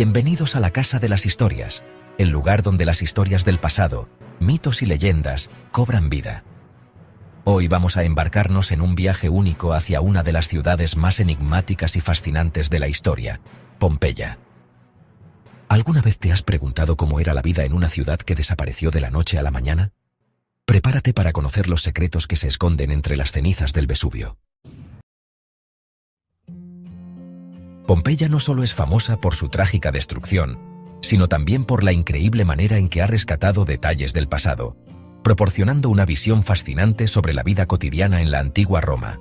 Bienvenidos a la Casa de las Historias, el lugar donde las historias del pasado, mitos y leyendas cobran vida. Hoy vamos a embarcarnos en un viaje único hacia una de las ciudades más enigmáticas y fascinantes de la historia, Pompeya. ¿Alguna vez te has preguntado cómo era la vida en una ciudad que desapareció de la noche a la mañana? Prepárate para conocer los secretos que se esconden entre las cenizas del Vesubio. Pompeya no solo es famosa por su trágica destrucción, sino también por la increíble manera en que ha rescatado detalles del pasado, proporcionando una visión fascinante sobre la vida cotidiana en la antigua Roma.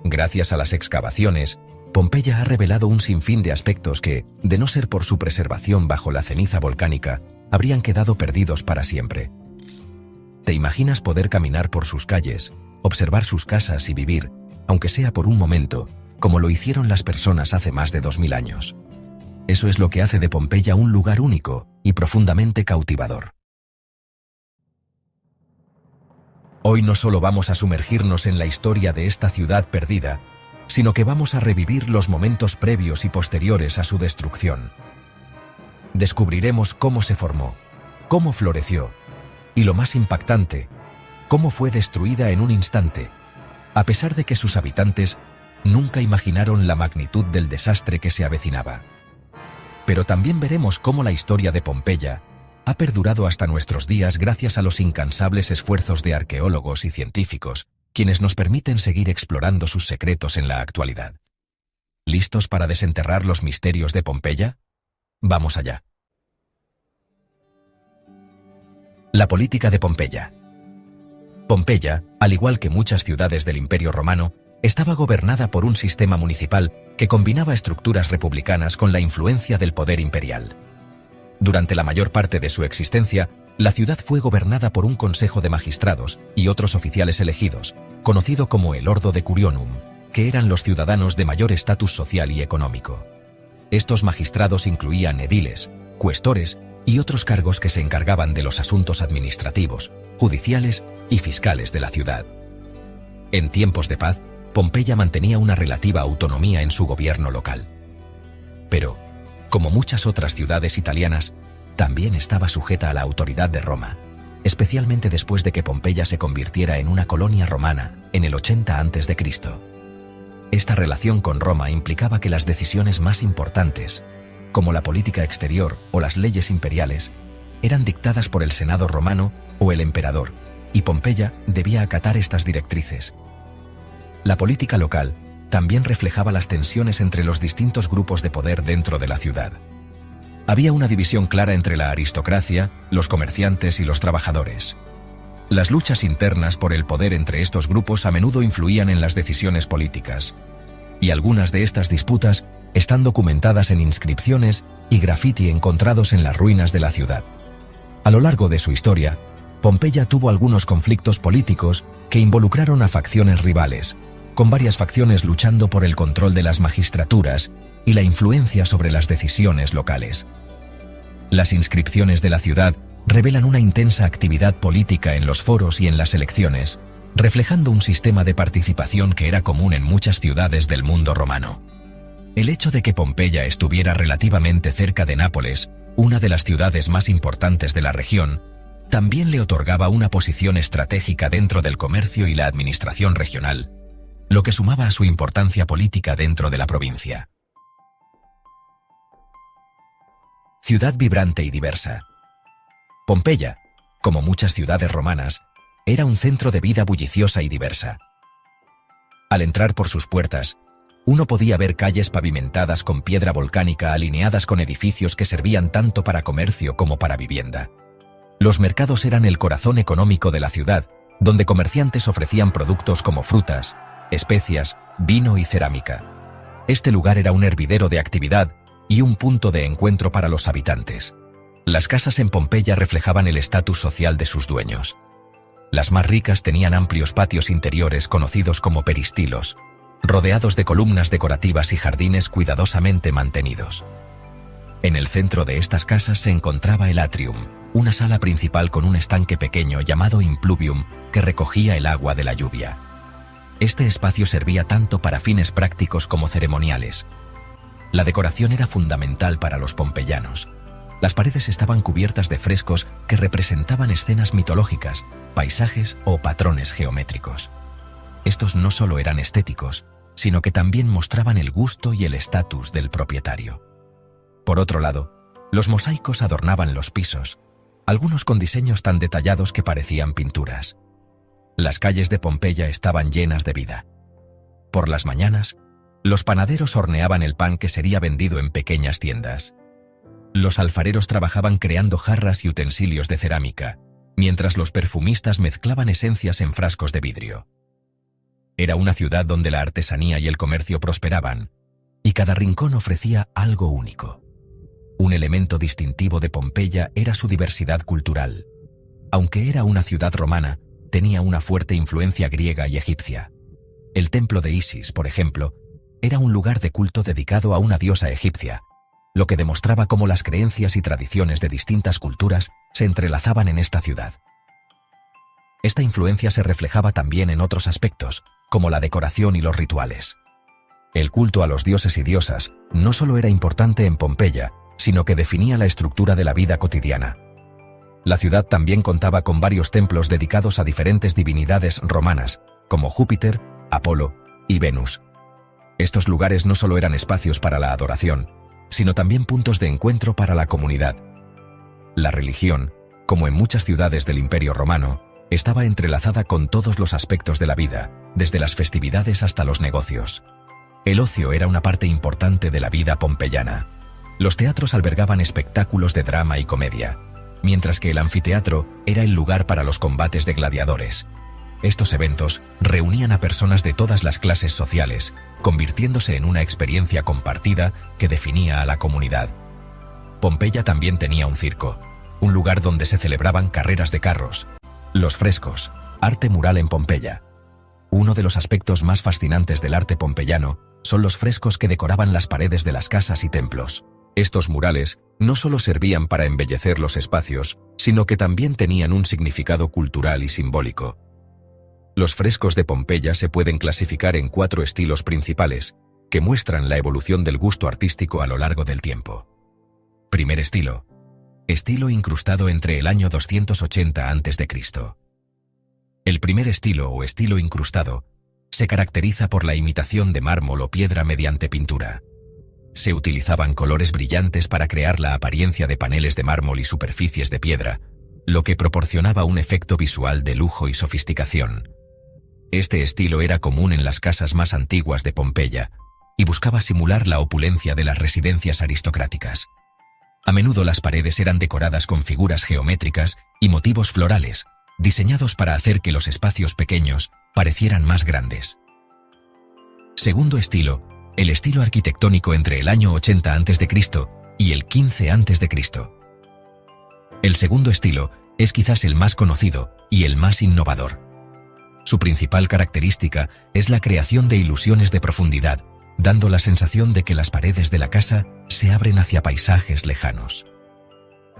Gracias a las excavaciones, Pompeya ha revelado un sinfín de aspectos que, de no ser por su preservación bajo la ceniza volcánica, habrían quedado perdidos para siempre. ¿Te imaginas poder caminar por sus calles, observar sus casas y vivir, aunque sea por un momento, como lo hicieron las personas hace más de 2000 años? Eso es lo que hace de Pompeya un lugar único y profundamente cautivador. Hoy no solo vamos a sumergirnos en la historia de esta ciudad perdida, sino que vamos a revivir los momentos previos y posteriores a su destrucción. Descubriremos cómo se formó, cómo floreció, y lo más impactante, cómo fue destruida en un instante, a pesar de que sus habitantes nunca imaginaron la magnitud del desastre que se avecinaba. Pero también veremos cómo la historia de Pompeya ha perdurado hasta nuestros días gracias a los incansables esfuerzos de arqueólogos y científicos, quienes nos permiten seguir explorando sus secretos en la actualidad. ¿Listos para desenterrar los misterios de Pompeya? Vamos allá. La política de Pompeya. Pompeya, al igual que muchas ciudades del Imperio Romano, estaba gobernada por un sistema municipal que combinaba estructuras republicanas con la influencia del poder imperial. Durante la mayor parte de su existencia, la ciudad fue gobernada por un consejo de magistrados y otros oficiales elegidos, conocido como el Ordo Decurionum, que eran los ciudadanos de mayor estatus social y económico. Estos magistrados incluían ediles, cuestores y otros cargos que se encargaban de los asuntos administrativos, judiciales y fiscales de la ciudad. En tiempos de paz, Pompeya mantenía una relativa autonomía en su gobierno local. Pero, como muchas otras ciudades italianas, también estaba sujeta a la autoridad de Roma, especialmente después de que Pompeya se convirtiera en una colonia romana en el 80 a.C. Esta relación con Roma implicaba que las decisiones más importantes, como la política exterior o las leyes imperiales, eran dictadas por el Senado romano o el emperador, y Pompeya debía acatar estas directrices. La política local también reflejaba las tensiones entre los distintos grupos de poder dentro de la ciudad. Había una división clara entre la aristocracia, los comerciantes y los trabajadores. Las luchas internas por el poder entre estos grupos a menudo influían en las decisiones políticas, y algunas de estas disputas están documentadas en inscripciones y grafiti encontrados en las ruinas de la ciudad. A lo largo de su historia, Pompeya tuvo algunos conflictos políticos que involucraron a facciones rivales, con varias facciones luchando por el control de las magistraturas y la influencia sobre las decisiones locales. Las inscripciones de la ciudad revelan una intensa actividad política en los foros y en las elecciones, reflejando un sistema de participación que era común en muchas ciudades del mundo romano. El hecho de que Pompeya estuviera relativamente cerca de Nápoles, una de las ciudades más importantes de la región, también le otorgaba una posición estratégica dentro del comercio y la administración regional, lo que sumaba a su importancia política dentro de la provincia. Ciudad vibrante y diversa. Pompeya, como muchas ciudades romanas, era un centro de vida bulliciosa y diversa. Al entrar por sus puertas, uno podía ver calles pavimentadas con piedra volcánica alineadas con edificios que servían tanto para comercio como para vivienda. Los mercados eran el corazón económico de la ciudad, donde comerciantes ofrecían productos como frutas, especias, vino y cerámica. Este lugar era un hervidero de actividad y un punto de encuentro para los habitantes. Las casas en Pompeya reflejaban el estatus social de sus dueños. Las más ricas tenían amplios patios interiores conocidos como peristilos, rodeados de columnas decorativas y jardines cuidadosamente mantenidos. En el centro de estas casas se encontraba el atrium, una sala principal con un estanque pequeño llamado impluvium que recogía el agua de la lluvia. Este espacio servía tanto para fines prácticos como ceremoniales. La decoración era fundamental para los pompeyanos. Las paredes estaban cubiertas de frescos que representaban escenas mitológicas, paisajes o patrones geométricos. Estos no solo eran estéticos, sino que también mostraban el gusto y el estatus del propietario. Por otro lado, los mosaicos adornaban los pisos, algunos con diseños tan detallados que parecían pinturas. Las calles de Pompeya estaban llenas de vida. Por las mañanas, los panaderos horneaban el pan que sería vendido en pequeñas tiendas. Los alfareros trabajaban creando jarras y utensilios de cerámica, mientras los perfumistas mezclaban esencias en frascos de vidrio. Era una ciudad donde la artesanía y el comercio prosperaban, y cada rincón ofrecía algo único. Un elemento distintivo de Pompeya era su diversidad cultural. Aunque era una ciudad romana, tenía una fuerte influencia griega y egipcia. El templo de Isis, por ejemplo, era un lugar de culto dedicado a una diosa egipcia, lo que demostraba cómo las creencias y tradiciones de distintas culturas se entrelazaban en esta ciudad. Esta influencia se reflejaba también en otros aspectos, como la decoración y los rituales. El culto a los dioses y diosas no solo era importante en Pompeya, sino que definía la estructura de la vida cotidiana. La ciudad también contaba con varios templos dedicados a diferentes divinidades romanas, como Júpiter, Apolo y Venus. Estos lugares no solo eran espacios para la adoración, sino también puntos de encuentro para la comunidad. La religión, como en muchas ciudades del Imperio Romano, estaba entrelazada con todos los aspectos de la vida, desde las festividades hasta los negocios. El ocio era una parte importante de la vida pompeyana. Los teatros albergaban espectáculos de drama y comedia, mientras que el anfiteatro era el lugar para los combates de gladiadores. Estos eventos reunían a personas de todas las clases sociales, convirtiéndose en una experiencia compartida que definía a la comunidad. Pompeya también tenía un circo, un lugar donde se celebraban carreras de carros. Los frescos, arte mural en Pompeya. Uno de los aspectos más fascinantes del arte pompeyano son los frescos que decoraban las paredes de las casas y templos. Estos murales no solo servían para embellecer los espacios, sino que también tenían un significado cultural y simbólico. Los frescos de Pompeya se pueden clasificar en 4 estilos principales, que muestran la evolución del gusto artístico a lo largo del tiempo. Primer estilo. Estilo incrustado entre el año 280 a.C. El primer estilo o estilo incrustado se caracteriza por la imitación de mármol o piedra mediante pintura. Se utilizaban colores brillantes para crear la apariencia de paneles de mármol y superficies de piedra, lo que proporcionaba un efecto visual de lujo y sofisticación. Este estilo era común en las casas más antiguas de Pompeya y buscaba simular la opulencia de las residencias aristocráticas. A menudo las paredes eran decoradas con figuras geométricas y motivos florales, diseñados para hacer que los espacios pequeños parecieran más grandes. Segundo estilo, el estilo arquitectónico entre el año 80 a.C. y el 15 a.C. El segundo estilo es quizás el más conocido y el más innovador. Su principal característica es la creación de ilusiones de profundidad, dando la sensación de que las paredes de la casa se abren hacia paisajes lejanos.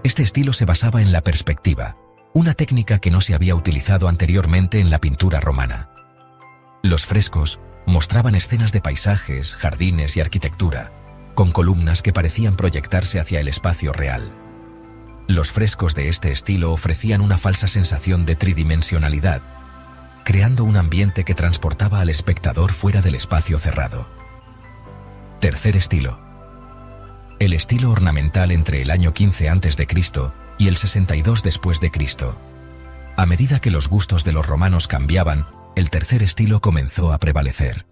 Este estilo se basaba en la perspectiva, una técnica que no se había utilizado anteriormente en la pintura romana. Los frescos mostraban escenas de paisajes, jardines y arquitectura, con columnas que parecían proyectarse hacia el espacio real. Los frescos de este estilo ofrecían una falsa sensación de tridimensionalidad, creando un ambiente que transportaba al espectador fuera del espacio cerrado. Tercer estilo. El estilo ornamental entre el año 15 a.C. y el 62 después de Cristo. A medida que los gustos de los romanos cambiaban, el tercer estilo comenzó a prevalecer.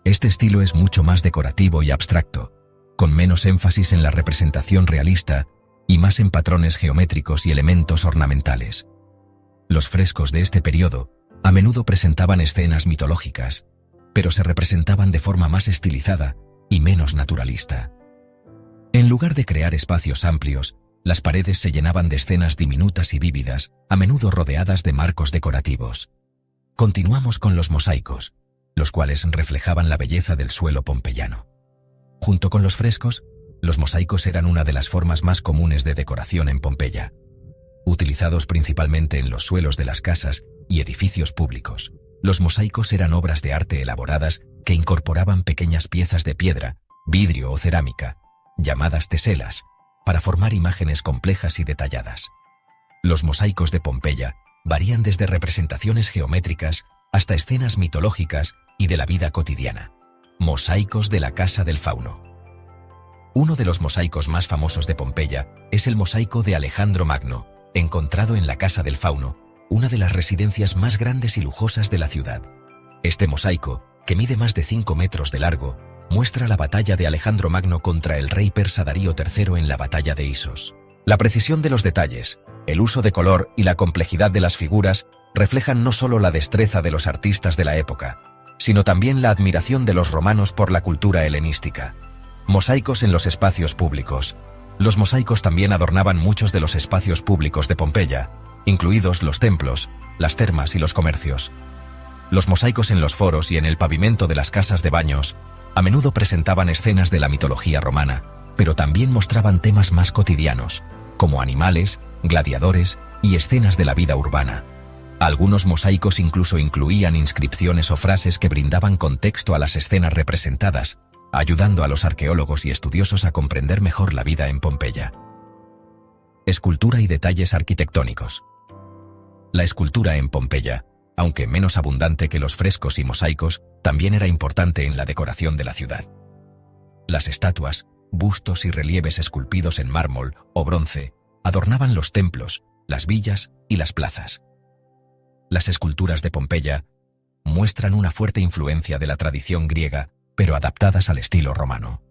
Este estilo es mucho más decorativo y abstracto, con menos énfasis en la representación realista y más en patrones geométricos y elementos ornamentales. Los frescos de este periodo a menudo presentaban escenas mitológicas, pero se representaban de forma más estilizada y menos naturalista. En lugar de crear espacios amplios, las paredes se llenaban de escenas diminutas y vívidas, a menudo rodeadas de marcos decorativos. Continuamos con los mosaicos, los cuales reflejaban la belleza del suelo pompeyano. Junto con los frescos, los mosaicos eran una de las formas más comunes de decoración en Pompeya. Utilizados principalmente en los suelos de las casas y edificios públicos, los mosaicos eran obras de arte elaboradas que incorporaban pequeñas piezas de piedra vidrio o cerámica, llamadas teselas, para formar imágenes complejas y detalladas. Los mosaicos de Pompeya varían desde representaciones geométricas hasta escenas mitológicas y de la vida cotidiana. Mosaicos de la Casa del Fauno. Uno de los mosaicos más famosos de Pompeya es el mosaico de Alejandro Magno, encontrado en la Casa del Fauno, una de las residencias más grandes y lujosas de la ciudad. Este mosaico, que mide más de 5 metros de largo, muestra la batalla de Alejandro Magno contra el rey persa Darío III en la batalla de Isos. La precisión de los detalles, el uso de color y la complejidad de las figuras reflejan no solo la destreza de los artistas de la época, sino también la admiración de los romanos por la cultura helenística. Mosaicos en los espacios públicos. Los mosaicos también adornaban muchos de los espacios públicos de Pompeya, incluidos los templos, las termas y los comercios. Los mosaicos en los foros y en el pavimento de las casas de baños a menudo presentaban escenas de la mitología romana, pero también mostraban temas más cotidianos, como animales, gladiadores y escenas de la vida urbana. Algunos mosaicos incluso incluían inscripciones o frases que brindaban contexto a las escenas representadas, ayudando a los arqueólogos y estudiosos a comprender mejor la vida en Pompeya. Escultura y detalles arquitectónicos. La escultura en Pompeya, aunque menos abundante que los frescos y mosaicos, también era importante en la decoración de la ciudad. Las estatuas, bustos y relieves esculpidos en mármol o bronce adornaban los templos, las villas y las plazas. Las esculturas de Pompeya muestran una fuerte influencia de la tradición griega, pero adaptadas al estilo romano.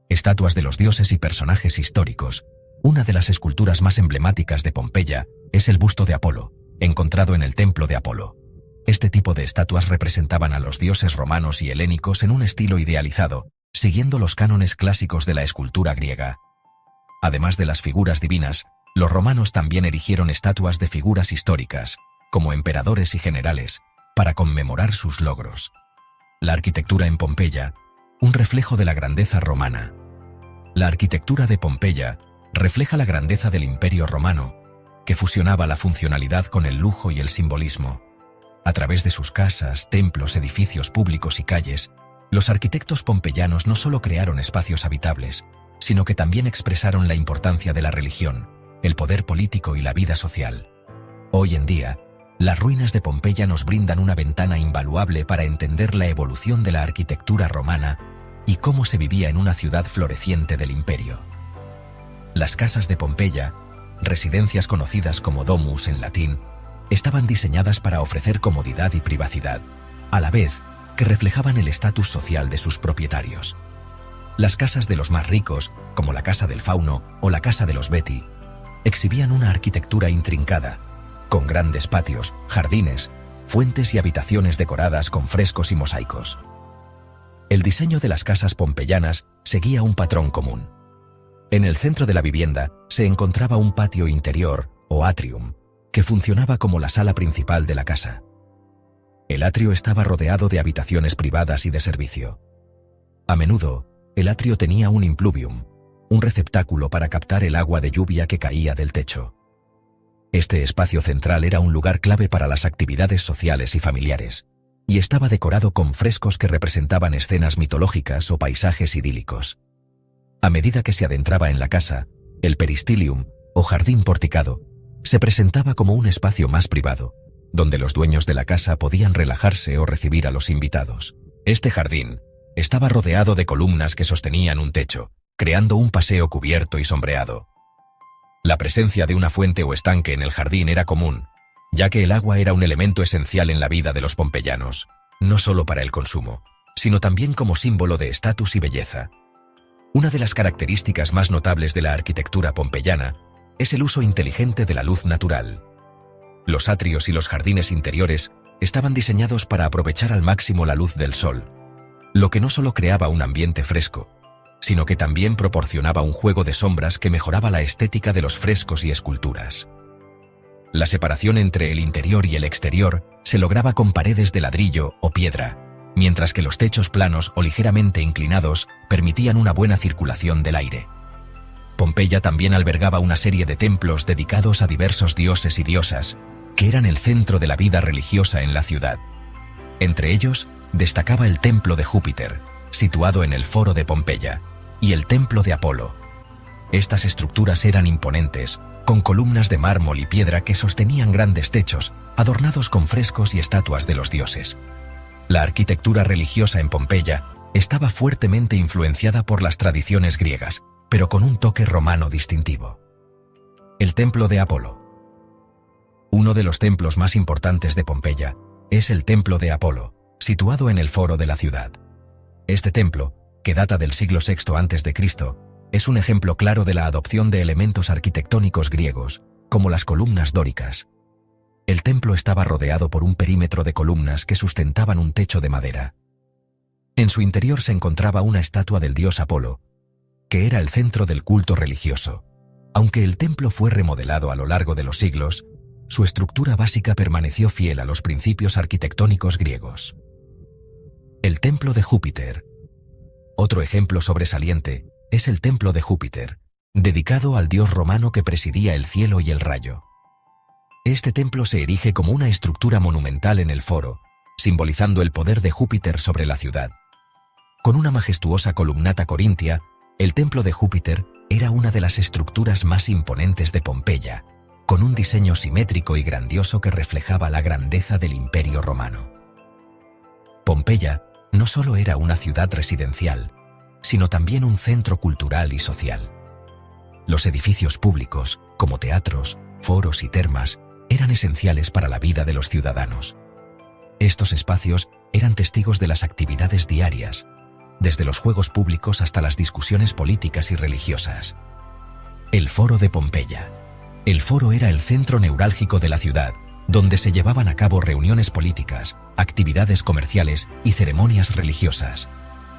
Estatuas de los dioses y personajes históricos. Una de las esculturas más emblemáticas de Pompeya es el busto de Apolo, encontrado en el templo de Apolo. Este tipo de estatuas representaban a los dioses romanos y helénicos en un estilo idealizado, siguiendo los cánones clásicos de la escultura griega. Además de las figuras divinas, los romanos también erigieron estatuas de figuras históricas, como emperadores y generales, para conmemorar sus logros. La arquitectura en Pompeya, un reflejo de la grandeza romana. La arquitectura de Pompeya refleja la grandeza del Imperio Romano, que fusionaba la funcionalidad con el lujo y el simbolismo. A través de sus casas, templos, edificios públicos y calles, los arquitectos pompeyanos no solo crearon espacios habitables, sino que también expresaron la importancia de la religión, el poder político y la vida social. Hoy en día, las ruinas de Pompeya nos brindan una ventana invaluable para entender la evolución de la arquitectura romana y cómo se vivía en una ciudad floreciente del imperio. Las casas de Pompeya, residencias conocidas como domus en latín, estaban diseñadas para ofrecer comodidad y privacidad, a la vez que reflejaban el estatus social de sus propietarios. Las casas de los más ricos, como la Casa del Fauno o la Casa de los Beti, exhibían una arquitectura intrincada, con grandes patios, jardines, fuentes y habitaciones decoradas con frescos y mosaicos. El diseño de las casas pompeyanas seguía un patrón común. En el centro de la vivienda se encontraba un patio interior, o atrium, que funcionaba como la sala principal de la casa. El atrio estaba rodeado de habitaciones privadas y de servicio. A menudo, el atrio tenía un impluvium, un receptáculo para captar el agua de lluvia que caía del techo. Este espacio central era un lugar clave para las actividades sociales y familiares, y estaba decorado con frescos que representaban escenas mitológicas o paisajes idílicos. A medida que se adentraba en la casa, el peristilium, o jardín porticado, se presentaba como un espacio más privado, donde los dueños de la casa podían relajarse o recibir a los invitados. Este jardín estaba rodeado de columnas que sostenían un techo, creando un paseo cubierto y sombreado. La presencia de una fuente o estanque en el jardín era común, ya que el agua era un elemento esencial en la vida de los pompeyanos, no solo para el consumo, sino también como símbolo de estatus y belleza. Una de las características más notables de la arquitectura pompeyana es el uso inteligente de la luz natural. Los atrios y los jardines interiores estaban diseñados para aprovechar al máximo la luz del sol, lo que no solo creaba un ambiente fresco, sino que también proporcionaba un juego de sombras que mejoraba la estética de los frescos y esculturas. La separación entre el interior y el exterior se lograba con paredes de ladrillo o piedra, mientras que los techos planos o ligeramente inclinados permitían una buena circulación del aire. Pompeya también albergaba una serie de templos dedicados a diversos dioses y diosas, que eran el centro de la vida religiosa en la ciudad. Entre ellos, destacaba el templo de Júpiter, situado en el Foro de Pompeya, y el Templo de Apolo. Estas estructuras eran imponentes, con columnas de mármol y piedra que sostenían grandes techos, adornados con frescos y estatuas de los dioses. La arquitectura religiosa en Pompeya estaba fuertemente influenciada por las tradiciones griegas, pero con un toque romano distintivo. El Templo de Apolo. Uno de los templos más importantes de Pompeya es el Templo de Apolo, situado en el foro de la ciudad. Este templo, que data del siglo VI a.C., es un ejemplo claro de la adopción de elementos arquitectónicos griegos, como las columnas dóricas. El templo estaba rodeado por un perímetro de columnas que sustentaban un techo de madera. En su interior se encontraba una estatua del dios Apolo, que era el centro del culto religioso. Aunque el templo fue remodelado a lo largo de los siglos, su estructura básica permaneció fiel a los principios arquitectónicos griegos. El Templo de Júpiter. Otro ejemplo sobresaliente es el Templo de Júpiter, dedicado al dios romano que presidía el cielo y el rayo. Este templo se erige como una estructura monumental en el foro, simbolizando el poder de Júpiter sobre la ciudad. Con una majestuosa columnata corintia, el Templo de Júpiter era una de las estructuras más imponentes de Pompeya, con un diseño simétrico y grandioso que reflejaba la grandeza del Imperio Romano. Pompeya no solo era una ciudad residencial, sino también un centro cultural y social. Los edificios públicos, como teatros, foros y termas, eran esenciales para la vida de los ciudadanos. Estos espacios eran testigos de las actividades diarias, desde los juegos públicos hasta las discusiones políticas y religiosas. El Foro de Pompeya. El foro era el centro neurálgico de la ciudad, donde se llevaban a cabo reuniones políticas, actividades comerciales y ceremonias religiosas.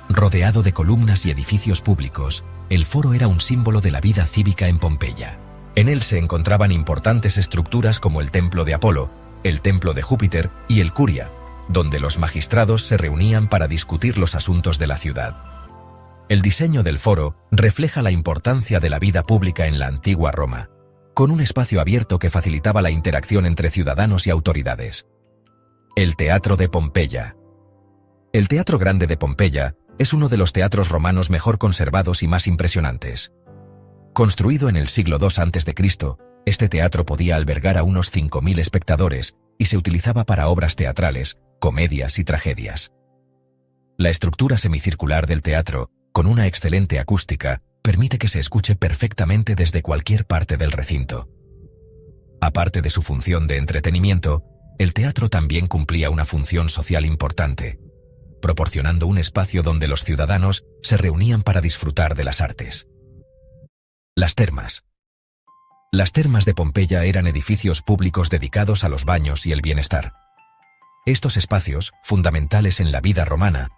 Rodeado de columnas y edificios públicos, el foro era un símbolo de la vida cívica en Pompeya. En él se encontraban importantes estructuras como el Templo de Apolo, el Templo de Júpiter y el Curia, donde los magistrados se reunían para discutir los asuntos de la ciudad. El diseño del foro refleja la importancia de la vida pública en la antigua Roma, con un espacio abierto que facilitaba la interacción entre ciudadanos y autoridades. El Teatro de Pompeya. El Teatro Grande de Pompeya es uno de los teatros romanos mejor conservados y más impresionantes. Construido en el siglo II a.C., este teatro podía albergar a unos 5.000 espectadores y se utilizaba para obras teatrales, comedias y tragedias. La estructura semicircular del teatro, con una excelente acústica, permite que se escuche perfectamente desde cualquier parte del recinto. Aparte de su función de entretenimiento, el teatro también cumplía una función social importante, proporcionando un espacio donde los ciudadanos se reunían para disfrutar de las artes. Las termas. Las termas de Pompeya eran edificios públicos dedicados a los baños y el bienestar. Estos espacios, fundamentales en la vida romana,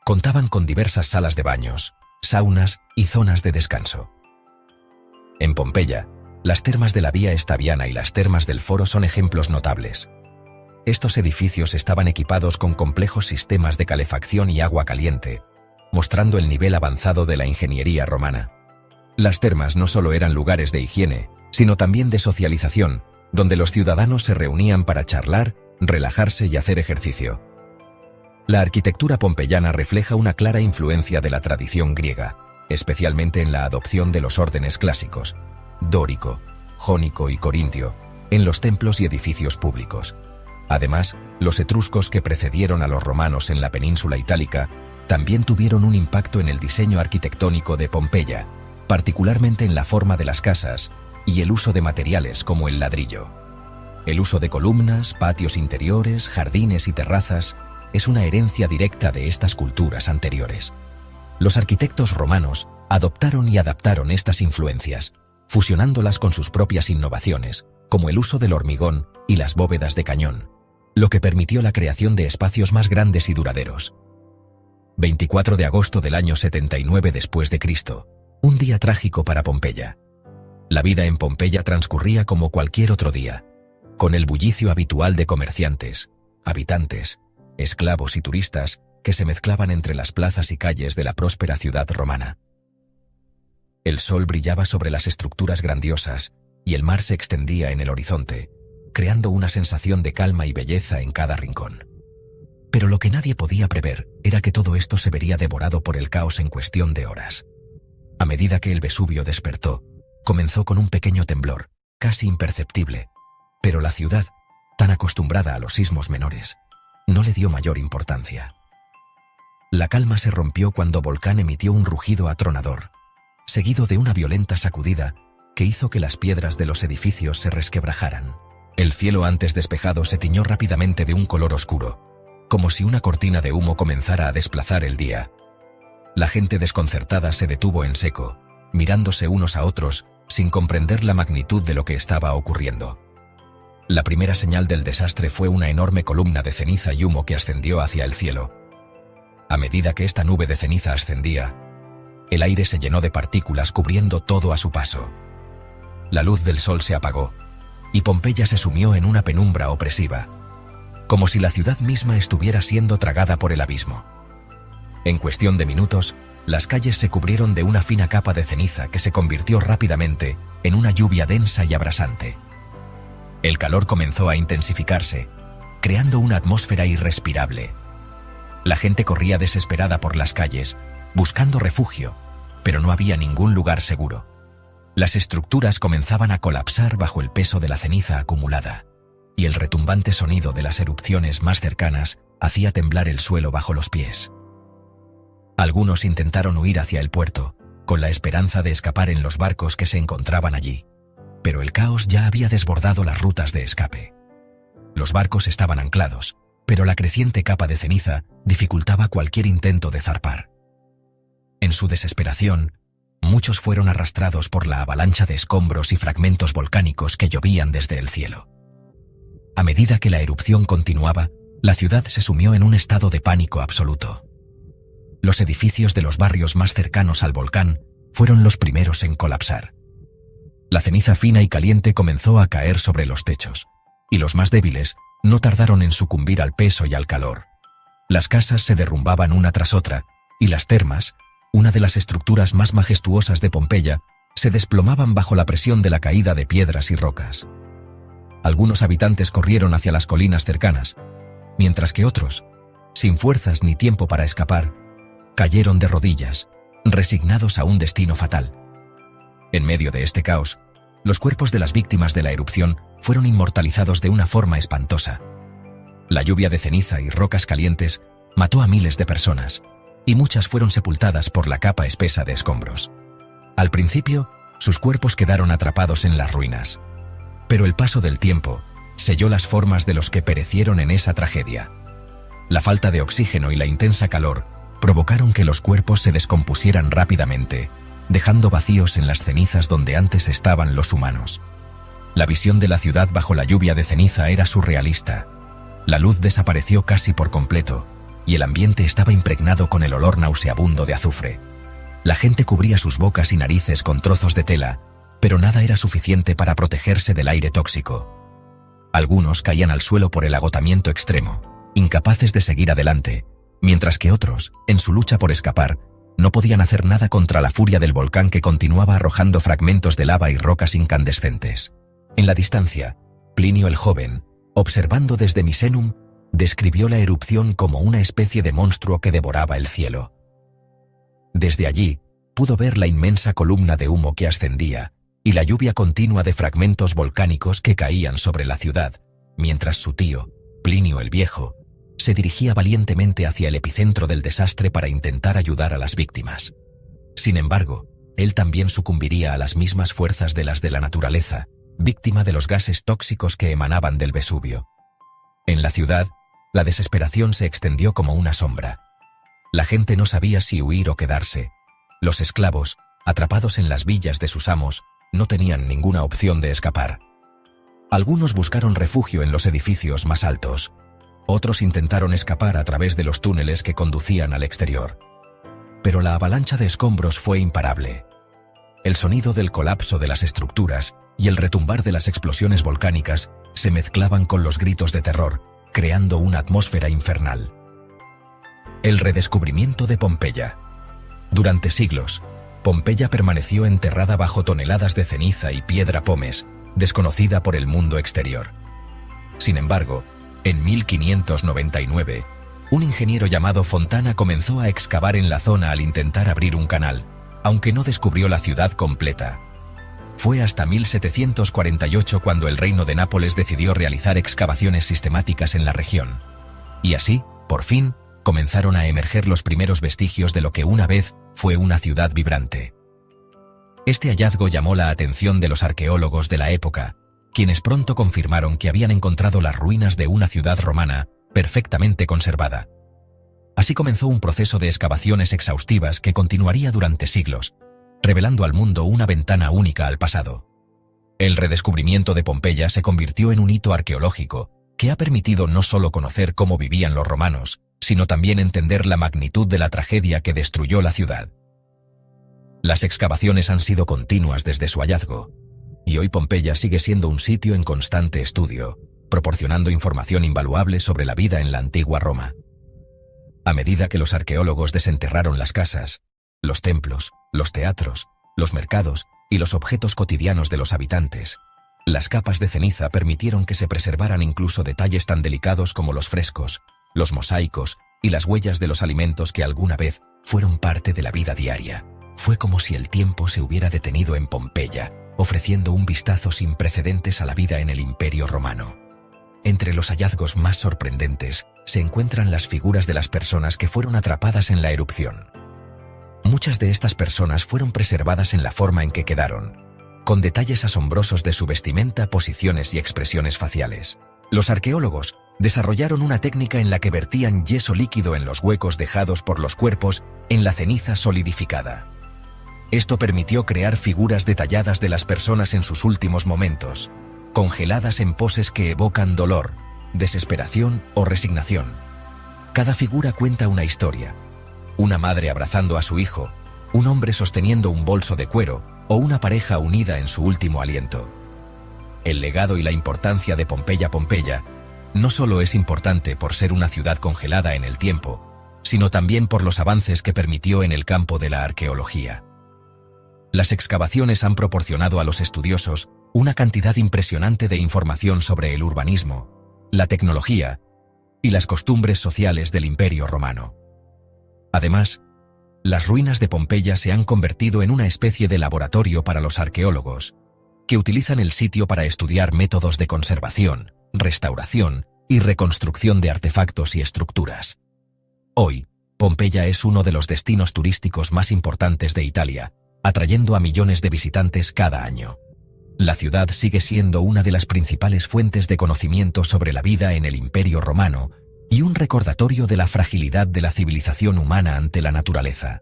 contaban con diversas salas de baños, saunas y zonas de descanso. En Pompeya, las termas de la Vía Estaviana y las termas del Foro son ejemplos notables. Estos edificios estaban equipados con complejos sistemas de calefacción y agua caliente, mostrando el nivel avanzado de la ingeniería romana. Las termas no solo eran lugares de higiene, sino también de socialización, donde los ciudadanos se reunían para charlar, relajarse y hacer ejercicio. La arquitectura pompeyana refleja una clara influencia de la tradición griega, especialmente en la adopción de los órdenes clásicos, dórico, jónico y corintio, en los templos y edificios públicos. Además, los etruscos que precedieron a los romanos en la península itálica también tuvieron un impacto en el diseño arquitectónico de Pompeya, particularmente en la forma de las casas y el uso de materiales como el ladrillo. El uso de columnas, patios interiores, jardines y terrazas es una herencia directa de estas culturas anteriores. Los arquitectos romanos adoptaron y adaptaron estas influencias, fusionándolas con sus propias innovaciones, como el uso del hormigón y las bóvedas de cañón, lo que permitió la creación de espacios más grandes y duraderos. 24 de agosto del año 79 después de Cristo, un día trágico para Pompeya. La vida en Pompeya transcurría como cualquier otro día, con el bullicio habitual de comerciantes, habitantes, esclavos y turistas que se mezclaban entre las plazas y calles de la próspera ciudad romana. El sol brillaba sobre las estructuras grandiosas y el mar se extendía en el horizonte, creando una sensación de calma y belleza en cada rincón. Pero lo que nadie podía prever era que todo esto se vería devorado por el caos en cuestión de horas. A medida que el Vesubio despertó, comenzó con un pequeño temblor, casi imperceptible, pero la ciudad, tan acostumbrada a los sismos menores, no le dio mayor importancia. La calma se rompió cuando el volcán emitió un rugido atronador, seguido de una violenta sacudida que hizo que las piedras de los edificios se resquebrajaran. El cielo antes despejado se tiñó rápidamente de un color oscuro, como si una cortina de humo comenzara a desplazar el día. La gente desconcertada se detuvo en seco, mirándose unos a otros sin comprender la magnitud de lo que estaba ocurriendo. La primera señal del desastre fue una enorme columna de ceniza y humo que ascendió hacia el cielo. A medida que esta nube de ceniza ascendía, el aire se llenó de partículas cubriendo todo a su paso. La luz del sol se apagó, y Pompeya se sumió en una penumbra opresiva, como si la ciudad misma estuviera siendo tragada por el abismo. En cuestión de minutos, las calles se cubrieron de una fina capa de ceniza que se convirtió rápidamente en una lluvia densa y abrasante. El calor comenzó a intensificarse, creando una atmósfera irrespirable. La gente corría desesperada por las calles, buscando refugio, pero no había ningún lugar seguro. Las estructuras comenzaban a colapsar bajo el peso de la ceniza acumulada, y el retumbante sonido de las erupciones más cercanas hacía temblar el suelo bajo los pies. Algunos intentaron huir hacia el puerto, con la esperanza de escapar en los barcos que se encontraban allí, pero el caos ya había desbordado las rutas de escape. Los barcos estaban anclados, pero la creciente capa de ceniza dificultaba cualquier intento de zarpar. En su desesperación, muchos fueron arrastrados por la avalancha de escombros y fragmentos volcánicos que llovían desde el cielo. A medida que la erupción continuaba, la ciudad se sumió en un estado de pánico absoluto. Los edificios de los barrios más cercanos al volcán fueron los primeros en colapsar. La ceniza fina y caliente comenzó a caer sobre los techos, y los más débiles no tardaron en sucumbir al peso y al calor. Las casas se derrumbaban una tras otra, y las termas, una de las estructuras más majestuosas de Pompeya, se desplomaban bajo la presión de la caída de piedras y rocas. Algunos habitantes corrieron hacia las colinas cercanas, mientras que otros, sin fuerzas ni tiempo para escapar, cayeron de rodillas, resignados a un destino fatal. En medio de este caos, los cuerpos de las víctimas de la erupción fueron inmortalizados de una forma espantosa. La lluvia de ceniza y rocas calientes mató a miles de personas, y muchas fueron sepultadas por la capa espesa de escombros. Al principio, sus cuerpos quedaron atrapados en las ruinas, pero el paso del tiempo selló las formas de los que perecieron en esa tragedia. La falta de oxígeno y la intensa calor provocaron que los cuerpos se descompusieran rápidamente, dejando vacíos en las cenizas donde antes estaban los humanos. La visión de la ciudad bajo la lluvia de ceniza era surrealista. La luz desapareció casi por completo, y el ambiente estaba impregnado con el olor nauseabundo de azufre. La gente cubría sus bocas y narices con trozos de tela, pero nada era suficiente para protegerse del aire tóxico. Algunos caían al suelo por el agotamiento extremo, incapaces de seguir adelante, mientras que otros, en su lucha por escapar, no podían hacer nada contra la furia del volcán que continuaba arrojando fragmentos de lava y rocas incandescentes. En la distancia, Plinio el Joven, observando desde Misenum, describió la erupción como una especie de monstruo que devoraba el cielo. Desde allí, pudo ver la inmensa columna de humo que ascendía y la lluvia continua de fragmentos volcánicos que caían sobre la ciudad, mientras su tío, Plinio el Viejo, se dirigía valientemente hacia el epicentro del desastre para intentar ayudar a las víctimas. Sin embargo, él también sucumbiría a las mismas fuerzas de las de la naturaleza, víctima de los gases tóxicos que emanaban del Vesubio. En la ciudad, la desesperación se extendió como una sombra. La gente no sabía si huir o quedarse. Los esclavos, atrapados en las villas de sus amos, no tenían ninguna opción de escapar. Algunos buscaron refugio en los edificios más altos. Otros intentaron escapar a través de los túneles que conducían al exterior. Pero la avalancha de escombros fue imparable. El sonido del colapso de las estructuras y el retumbar de las explosiones volcánicas se mezclaban con los gritos de terror, creando una atmósfera infernal. El redescubrimiento de Pompeya. Durante siglos, Pompeya permaneció enterrada bajo toneladas de ceniza y piedra pómez, desconocida por el mundo exterior. Sin embargo, en 1599, Un ingeniero llamado Fontana comenzó a excavar en la zona al intentar abrir un canal, aunque no descubrió la ciudad completa. Fue hasta 1748 cuando el reino de Nápoles decidió realizar excavaciones sistemáticas en la región. Y así, por fin, comenzaron a emerger los primeros vestigios de lo que una vez fue una ciudad vibrante. Este hallazgo llamó la atención de los arqueólogos de la época, quienes pronto confirmaron que habían encontrado las ruinas de una ciudad romana perfectamente conservada. Así comenzó un proceso de excavaciones exhaustivas que continuaría durante siglos, revelando al mundo una ventana única al pasado. El redescubrimiento de Pompeya se convirtió en un hito arqueológico que ha permitido no solo conocer cómo vivían los romanos, sino también entender la magnitud de la tragedia que destruyó la ciudad. Las excavaciones han sido continuas desde su hallazgo, y hoy Pompeya sigue siendo un sitio en constante estudio, proporcionando información invaluable sobre la vida en la antigua Roma. A medida que los arqueólogos desenterraron las casas, los templos, los teatros, los mercados y los objetos cotidianos de los habitantes, las capas de ceniza permitieron que se preservaran incluso detalles tan delicados como los frescos, los mosaicos y las huellas de los alimentos que alguna vez fueron parte de la vida diaria. Fue como si el tiempo se hubiera detenido en Pompeya, ofreciendo un vistazo sin precedentes a la vida en el Imperio Romano. Entre los hallazgos más sorprendentes se encuentran las figuras de las personas que fueron atrapadas en la erupción. Muchas de estas personas fueron preservadas en la forma en que quedaron, con detalles asombrosos de su vestimenta, posiciones y expresiones faciales. Los arqueólogos desarrollaron una técnica en la que vertían yeso líquido en los huecos dejados por los cuerpos en la ceniza solidificada. Esto permitió crear figuras detalladas de las personas en sus últimos momentos, congeladas en poses que evocan dolor, desesperación o resignación. Cada figura cuenta una historia: una madre abrazando a su hijo, un hombre sosteniendo un bolso de cuero o una pareja unida en su último aliento. El legado y la importancia de Pompeya no solo es importante por ser una ciudad congelada en el tiempo, sino también por los avances que permitió en el campo de la arqueología. Las excavaciones han proporcionado a los estudiosos una cantidad impresionante de información sobre el urbanismo, la tecnología y las costumbres sociales del Imperio Romano. Además, las ruinas de Pompeya se han convertido en una especie de laboratorio para los arqueólogos, que utilizan el sitio para estudiar métodos de conservación, restauración y reconstrucción de artefactos y estructuras. Hoy, Pompeya es uno de los destinos turísticos más importantes de Italia, atrayendo a millones de visitantes cada año. La ciudad sigue siendo una de las principales fuentes de conocimiento sobre la vida en el Imperio Romano y un recordatorio de la fragilidad de la civilización humana ante la naturaleza.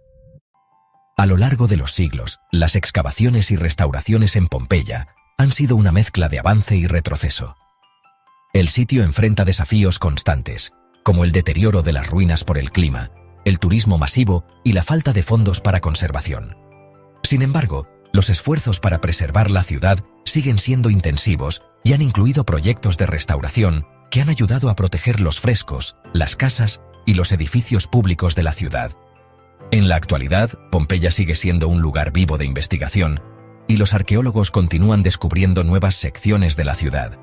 A lo largo de los siglos, las excavaciones y restauraciones en Pompeya han sido una mezcla de avance y retroceso. El sitio enfrenta desafíos constantes, como el deterioro de las ruinas por el clima, el turismo masivo y la falta de fondos para conservación. Sin embargo, los esfuerzos para preservar la ciudad siguen siendo intensivos y han incluido proyectos de restauración que han ayudado a proteger los frescos, las casas y los edificios públicos de la ciudad. En la actualidad, Pompeya sigue siendo un lugar vivo de investigación y los arqueólogos continúan descubriendo nuevas secciones de la ciudad.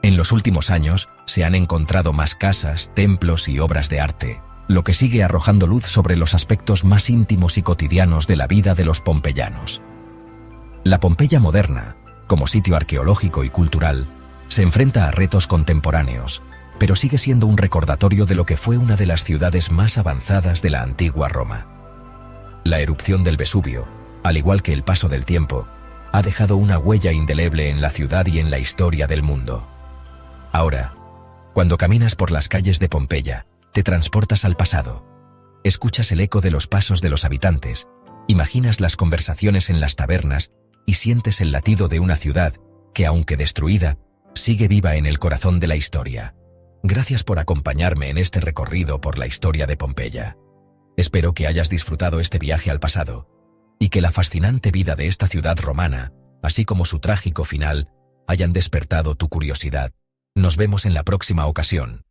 En los últimos años, se han encontrado más casas, templos y obras de arte, lo que sigue arrojando luz sobre los aspectos más íntimos y cotidianos de la vida de los pompeyanos. La Pompeya moderna, como sitio arqueológico y cultural, se enfrenta a retos contemporáneos, pero sigue siendo un recordatorio de lo que fue una de las ciudades más avanzadas de la antigua Roma. La erupción del Vesubio, al igual que el paso del tiempo, ha dejado una huella indeleble en la ciudad y en la historia del mundo. Ahora, cuando caminas por las calles de Pompeya, te transportas al pasado. Escuchas el eco de los pasos de los habitantes, imaginas las conversaciones en las tabernas y sientes el latido de una ciudad que, aunque destruida, sigue viva en el corazón de la historia. Gracias por acompañarme en este recorrido por la historia de Pompeya. Espero que hayas disfrutado este viaje al pasado y que la fascinante vida de esta ciudad romana, así como su trágico final, hayan despertado tu curiosidad. Nos vemos en la próxima ocasión.